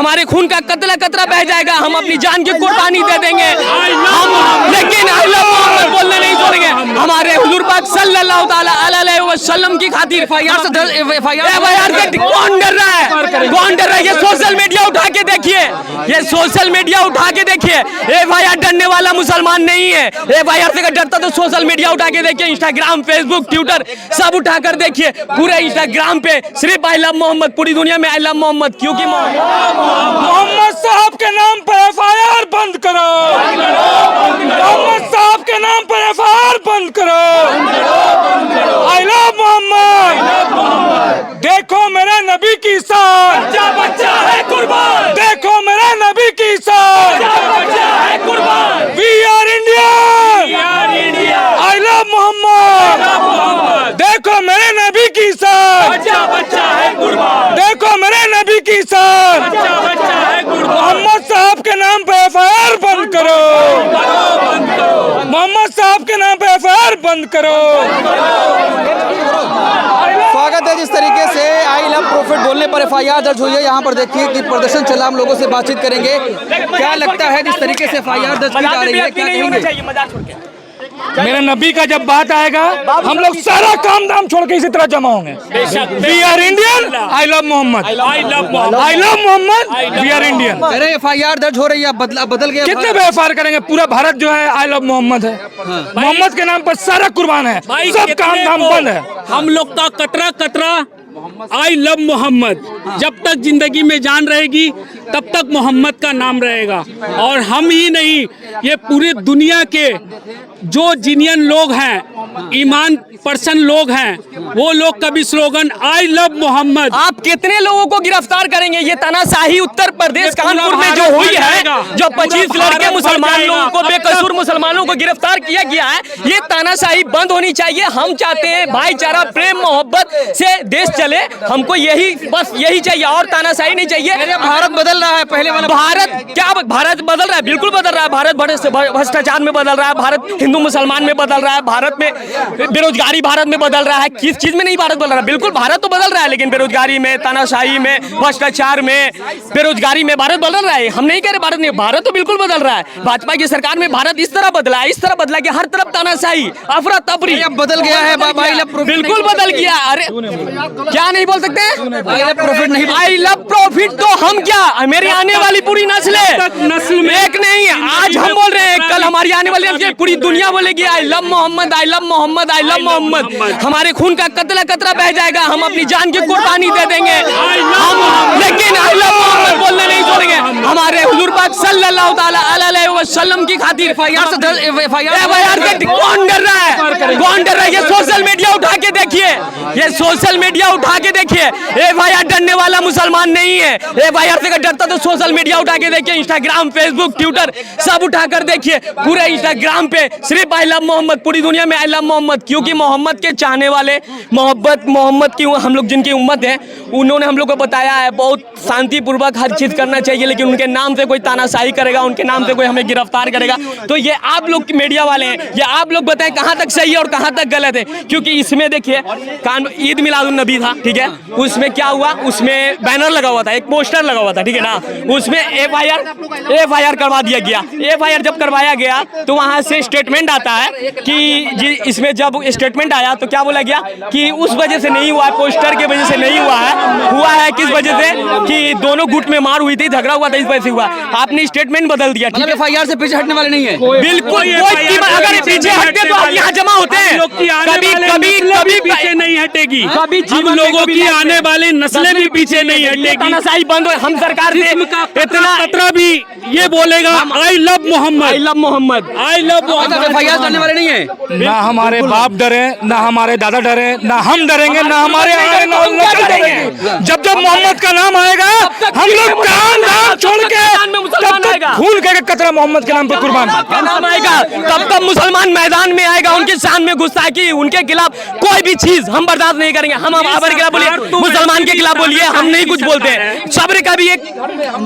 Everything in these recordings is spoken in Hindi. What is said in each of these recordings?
हमारे खून का कतरा कतरा बह जाएगा, हम अपनी जान की कुर्बानी दे देंगे हम, लेकिन आई लव मोहम्मद बोलने नहीं छोड़ेंगे। हमारे हुजूर पाक सल्लल्लाहु ताला अलैहि वसल्लम की खातिर एफआईआर से कौन डर रहा है, कौन डर रहा है? ये सोशल मीडिया उठा के देखिए, ये सोशल मीडिया उठा के देखिए, एफआईआर डरने वाला मुसलमान नहीं है। एफआईआर से डरता तो सोशल मीडिया उठा के देखिए, इंस्टाग्राम, फेसबुक, ट्विटर सब उठा कर देखिए। पूरे इंस्टाग्राम पे सिर्फ आई लव मोहम्मद, पूरी दुनिया में आई लव मोहम्मद, क्योंकि मोहम्मद साहब के नाम पर एफआईआर बंद करो, मोहम्मद साहब के नाम पर एफआईआर बंद करो। I love Mohammad. देखो मेरे नबी की शान, बच्चा बच्चा है कुर्बान। देखो मेरे नबी की शान, बच्चा बच्चा है कुर्बान। We are India, I love Mohammad. देखो मेरे नबी की शान, बच्चा बच्चा है कुर्बान। देखो मेरे नबी की शान, बच्चा बच्चा है कुर्बान। मोहम्मद साहब के नाम पे एफआईआर बंद करो, मोहम्मद साहब के नाम पे एफआईआर बंद करो। स्वागत है। जिस तरीके से आई लव प्रॉफिट बोलने पर एफआईआर दर्ज हुई है, यहाँ पर देखिए कि प्रदर्शन चला, हम लोगों से बातचीत करेंगे। क्या लगता है जिस तरीके से एफआईआर दर्ज की जा रही है, क्या कहेंगे? मेरे नबी का जब बात आएगा हम लोग सारा काम धाम छोड़ के इसी तरह जमा होंगे। We are Indian, I love Mohammad, I love Mohammad, we are Indian. अरे एफआईआर दर्ज हो रही है, बदल गया। कितने भी एफआईआर करेंगे, पूरा भारत जो है आई लव मोहम्मद है। मोहम्मद के नाम पर सारा कुर्बान है, सब काम धाम बंद है। हम लोग का कतरा कतरा आई लव मोहम्मद, जब तक जिंदगी में जान रहेगी तब तक मोहम्मद का नाम रहेगा। और हम ही नहीं, ये पूरी दुनिया के जो जिनियन लोग हैं, ईमान पर्सन लोग हैं, वो लोग का भी स्लोगन आई लव मोहम्मद। आप कितने लोगों को गिरफ्तार करेंगे? ये तानाशाही उत्तर प्रदेश कानपुर में जो हुई है, जो 25 लड़के मुसलमान लोगों को, बेकसूर मुसलमानों को गिरफ्तार किया गया है, ये तानाशाही बंद होनी चाहिए। हम चाहते हैं भाईचारा, प्रेम, मोहब्बत से देश चले, हमको यही, बस यही चाहिए, और तानाशाही नहीं चाहिए। भारत बदल रहा है, पहले वाला भारत क्या, भारत बदल रहा है, बिल्कुल बदल रहा है। भारत भ्रष्टाचार में बदल रहा है, भारत हिंदू मुसलमान में बदल रहा है, भारत में बेरोजगारी भारत में बदल रहा है। किस चीज में नहीं भारत बदल रहा है? बिल्कुल भारत तो बदल रहा है, लेकिन बेरोजगारी में, तानाशाही में, भ्रष्टाचार में, बेरोजगारी में भारत बदल रहा है। हम नहीं कह रहे भारत नहीं, भारत तो बिल्कुल बदल रहा है। भाजपा की सरकार में भारत इस तरह बदला है, इस तरह बदला कि हर तरफ तानाशाही, अफरा तफरी बदल गया है। बिल्कुल बदल गया। अरे क्या नहीं बोल सकते? आई लव प्रॉफिट नहीं, आई लव प्रॉफिट तो हम क्या, मेरी आने वाली पूरी नस्ल में एक नहीं, आज हम बोल रहे हैं, कल हमारी आने वाली पूरी दुनिया बोलेगी I love Mohammad, I love Mohammad, I love Mohammad. हमारे खून का कतरा कतरा बह जाएगा, हम अपनी जान की कुर्बानी दे देंगे हम, लेकिन आई लव मोहम्मद बोलने नहीं छोड़ेंगे। हमारे हुजूर पाक सल्लल्लाहु ताला अलैहि वसल्लम की खातिर एफआईआर से कौन डर रहा है, कौन डर रहा है? ये सोशल मीडिया उठा के देखिए, ये सोशल मीडिया उठा के देखिए, एफआईआर डरने वाला मुसलमान नहीं है। एफआईआर से डरता तो सोशल मीडिया उठा के देखिए, इंस्टाग्राम, फेसबुक, ट्विटर सब उठा कर देखिए। पूरे इंस्टाग्राम पे सिर्फ आई लव मोहम्मद, पूरी दुनिया में आई लव मोहम्मद, क्योंकि मोहम्मद के चाहने वाले, मोहम्मद की हम लोग जिनकी उम्मत है, उन्होंने हम लोग को बताया है बहुत शांतिपूर्वक हर चीज करना चाहिए, लेकिन उनके नाम से कोई तानाशाही करेगा, उनके नाम से कोई हमें गिरफ्तार करेगा, तो ये आप लोग मीडिया वाले हैं, ये आप लोग बताएं कहाँ तक सही है और कहाँ तक गलत है। क्योंकि इसमें देखिए ईद मिलादुन नबी था, ठीक है, उसमें क्या हुआ, उसमें बैनर लगा हुआ था, एक पोस्टर लगा हुआ था, ठीक है ना, उसमें एफआईआर करवा दिया गया। एफआईआर जब करवाया गया तो वहां से स्टेटमेंट आता है कि इसमें जब स्टेटमेंट आया तो क्या बोला गया कि उस वजह से नहीं हुआ है, पोस्टर की वजह से नहीं हुआ है किस वजह से कि दोनों गुट में मार हुई थी, झगड़ा हुआ था, इस वजह से हुआ। आपने स्टेटमेंट बदल दिया। मतलब एफआईआर से पीछे हटने वाले नहीं है, बिल्कुल। अगर पीछे हटते तो आप यहाँ जमा होते हैं, कभी पीछे नहीं हटेगी। हम लोगों की आने वाली नस्लें भी पीछे नहीं हटेगी। तानाशाही बंद हो, हम सरकार से इतना खतरा भी ये बोलेगा I love Mohammad, I love Mohammad, I love Mohammad. FIR करने वाले नहीं है। ना हमारे बाप डरे, ना हमारे दादा डरे, ना हम डरेंगे, ना हमारे आगे ना नस्ल डरेंगे। जब जब मोहम्मद का नाम आएगा हम लोग काम धाम छोड़ के तब तक खून का एक कतरा मोहम्मद के नाम पर कुर्बान। का नाम आएगा तब तब मुसलमान मैदान में आएगा, उनकी शान में गुस्ताखी, उनके खिलाफ कोई भी चीज हम बर्दाश्त नहीं करेंगे। हम हमारे खिलाफ बोलिए, मुसलमान के खिलाफ बोलिए, हम नहीं कुछ बोलते हैं। सब्र का भी एक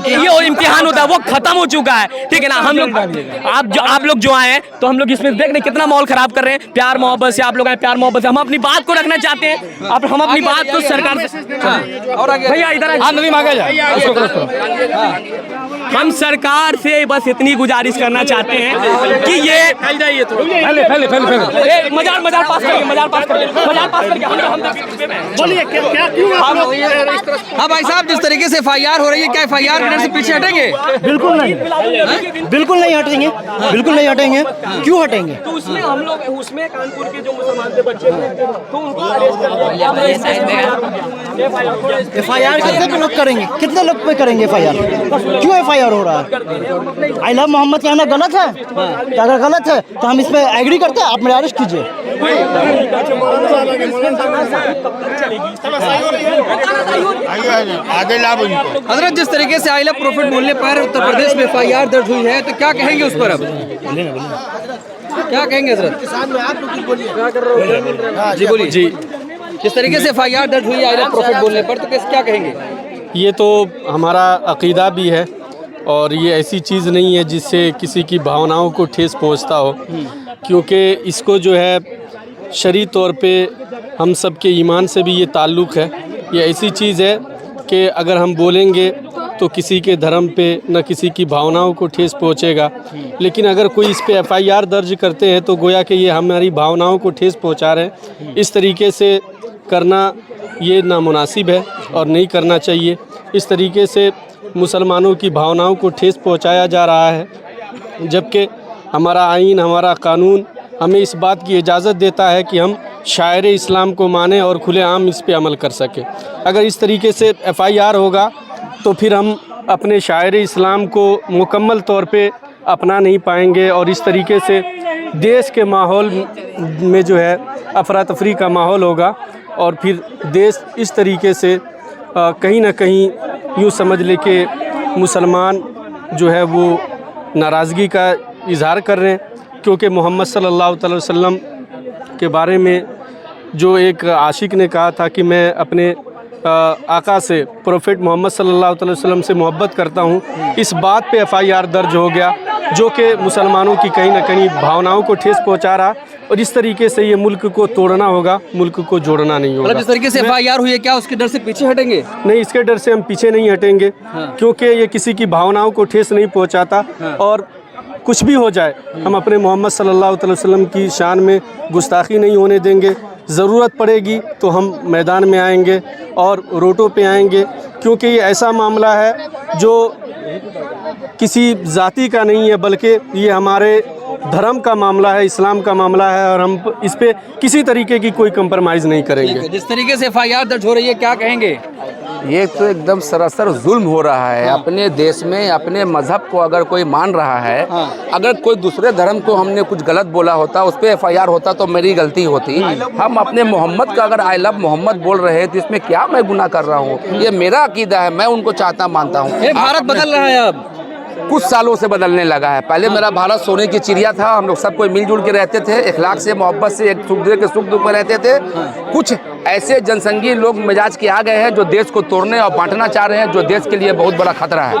ये इम्तिहान होता है, वो खत्म हो चुका है, ठीक है ना। हम लोग आप लोग जो आए हैं तो हम लोग इसमें देख रहे कितना माहौल खराब कर रहे हैं। प्यार मोहब्बत से आप लोग आए, प्यार मोहब्बत से हम अपनी बात को रखना चाहते हैं। अब हम अपनी बात को सरकार से और आगे भैया इधर हम सरकार से बस इतनी गुजारिश करना चाहते हैं कि ये मजार पास करके बोलिए क्या क्यों हाँ भाई साहब, जिस तरीके से FIR हो रही है, क्या FIR के डर से पीछे हटेंगे? बिल्कुल नहीं, बिल्कुल नहीं हटेंगे, बिल्कुल नहीं हटेंगे। क्यों हटेंगे? तो उसमें हम लोग उसमें कानपुर के जो मुसलमान थे बच्चे थे तो उनको अरेस्ट कर लिया। FIR कितने पे लोग करेंगे, कितने लोग पे करेंगे FIR? क्यों FIR हो रहा है? आई लव मोहम्मद कहना गलत है? अगर गलत है तो हम इस पे एग्री करते हैं, आप मेरे अरेस्ट कीजिए। हजरत, जिस तरीके से आई लव प्रॉफिट बोलने पर उत्तर प्रदेश में FIR दर्ज हुई है, तो क्या कहेंगे उस पर? अब क्या कहेंगे हजरत? जी बोलिए जी। जिस तरीके से FIR दर्ज हुई है आई लव प्रॉफिट बोलने पर, तो क्या कहेंगे? ये तो हमारा अकीदा भी है और ये ऐसी चीज़ नहीं है जिससे किसी की भावनाओं को ठेस पहुंचता हो, क्योंकि इसको जो है शरई तौर पे हम सब के ईमान से भी ये ताल्लुक़ है। ये ऐसी चीज़ है कि अगर हम बोलेंगे तो किसी के धर्म पे न किसी की भावनाओं को ठेस पहुंचेगा, लेकिन अगर कोई इस पे FIR दर्ज करते हैं तो गोया कि ये हमारी भावनाओं को ठेस पहुंचा रहे हैं। इस तरीके से करना ये नामुनासिब है और नहीं करना चाहिए। इस तरीके से मुसलमानों की भावनाओं को ठेस पहुंचाया जा रहा है, जबकि हमारा आईन, हमारा कानून हमें इस बात की इजाज़त देता है कि हम शायर इस्लाम को माने और खुलेआम इस पे अमल कर सकें। अगर इस तरीके से FIR होगा तो फिर हम अपने शायर इस्लाम को मुकम्मल तौर पे अपना नहीं पाएंगे और इस तरीके से देश के माहौल में जो है अफरा तफरी का माहौल होगा और फिर देश इस तरीके से कहीं ना कहीं यूँ समझ ले कि मुसलमान जो है वो नाराज़गी का इजहार कर रहे हैं, क्योंकि मोहम्मद सल्लल्लाहु अलैहि वसल्लम के बारे में जो एक आशिक ने कहा था कि मैं अपने आका से, प्रोफेट मोहम्मद सल्लल्लाहु अलैहि वसल्लम से मोहब्बत करता हूँ, इस बात पे FIR दर्ज हो गया, जो कि मुसलमानों की कहीं ना कहीं भावनाओं को ठेस पहुँचा रहा। और इस तरीके से ये मुल्क को तोड़ना होगा, मुल्क को जोड़ना नहीं होगा। जिस तरीके से FIR हुई है, क्या उसके डर से पीछे हटेंगे? नहीं, इसके डर से हम पीछे नहीं हटेंगे, क्योंकि ये किसी की भावनाओं को ठेस नहीं पहुँचाता। और कुछ भी हो जाए, हम अपने मोहम्मद सल्लल्लाहु अलैहि वसल्लम की शान में गुस्ताखी नहीं होने देंगे। ज़रूरत पड़ेगी तो हम मैदान में आएंगे और रोडों पे आएंगे, क्योंकि ये ऐसा मामला है जो किसी जाति का नहीं है, बल्कि ये हमारे धर्म का मामला है, इस्लाम का मामला है और हम इस पे किसी तरीके की कोई कंप्रोमाइज़ नहीं करेंगे। जिस तरीके से FIR दर्ज हो रही है, क्या कहेंगे? ये तो एकदम सरासर जुल्म हो रहा है। अपने देश में अपने मजहब को अगर कोई मान रहा है, अगर कोई दूसरे धर्म को हमने कुछ गलत बोला होता, उस पर FIR होता तो मेरी गलती होती। हम अपने मोहम्मद का अगर आई लव मोहम्मद बोल रहे हैं तो इसमें क्या मैं गुनाह कर रहा हूँ? ये मेरा अकीदा है, मैं उनको चाहता मानता हूँ। भारत बदल रहा है, अब कुछ सालों से बदलने लगा है। पहले मेरा भारत सोने की चिड़िया था, हम लोग सब कोई मिलजुल के रहते थे, इखलाक से, मोहब्बत से, एक दूसरे के सुख दुख में रहते थे। कुछ ऐसे जनसंघी लोग मिजाज के आ गए हैं जो देश को तोड़ने और बांटना चाह रहे हैं, जो देश के लिए बहुत बड़ा खतरा है।